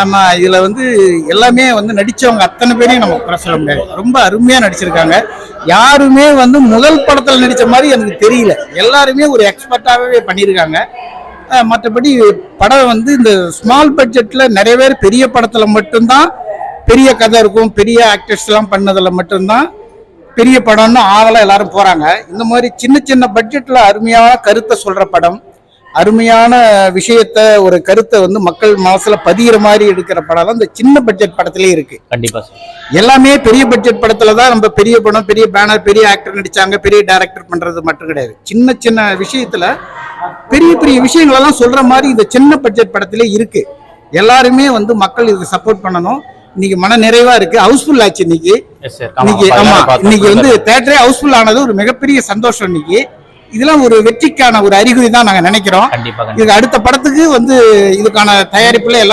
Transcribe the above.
ஆமா, இதுல எல்லாமே நடிச்சவங்க அத்தனை பேரையும் நம்ம குறை சொல்ல முடியாது. ரொம்ப அருமையா நடிச்சிருக்காங்க. யாருமே முதல் படத்துல நடிச்ச மாதிரி எனக்கு தெரியல. எல்லாருமே ஒரு எக்ஸ்பர்ட்டாவே பண்ணியிருக்காங்க. மற்றபடி படம் இந்த ஸ்மால் பட்ஜெட்ல நிறைய பேர் பெரிய படத்துல மட்டும்தான் பெரிய கதை இருக்கும், பெரிய ஆக்டர்ஸ் எல்லாம் பண்ணதுல மட்டும்தான் பெரிய படம்னு ஆவலா எல்லாரும் போறாங்க. இந்த மாதிரி சின்ன சின்ன பட்ஜெட்ல அருமையான கருத்தை சொல்ற படம், அருமையான விஷயத்த ஒரு கருத்தை மக்கள் மனசுல பதிகிற மாதிரி எடுக்கிற படம் இந்த சின்ன பட்ஜெட் படத்திலே இருக்கு. கண்டிப்பா எல்லாமே பெரிய பட்ஜெட் படத்துல தான் நம்ம பெரிய படம், பெரிய பேனர், பெரிய ஆக்டர் நடிச்சாங்க, பெரிய டைரக்டர் பண்றது மட்டும் கிடையாது. சின்ன சின்ன விஷயத்துல பெரிய பெரிய விஷயங்கள் எல்லாம் சொல்ற மாதிரி இந்த சின்ன பட்ஜெட் படத்திலே இருக்கு. எல்லாருமே மக்கள் இதுக்கு சப்போர்ட் பண்ணணும். இன்னைக்கு மன நிறைவா இருக்கு. ஹவுஸ்ஃபுல் ஆச்சு இன்னைக்கு. ஆமா, இன்னைக்கு தியேட்டரே ஹவுஸ்ஃபுல் ஆனது ஒரு மிகப்பெரிய சந்தோஷம். இன்னைக்கு இதெல்லாம் ஒரு வெற்றிக்கான ஒரு அறிகுறி தான் நாங்க நினைக்கிறோம். இதுக்கு அடுத்த படத்துக்கு இதுக்கான தயாரிப்புல எல்லாம்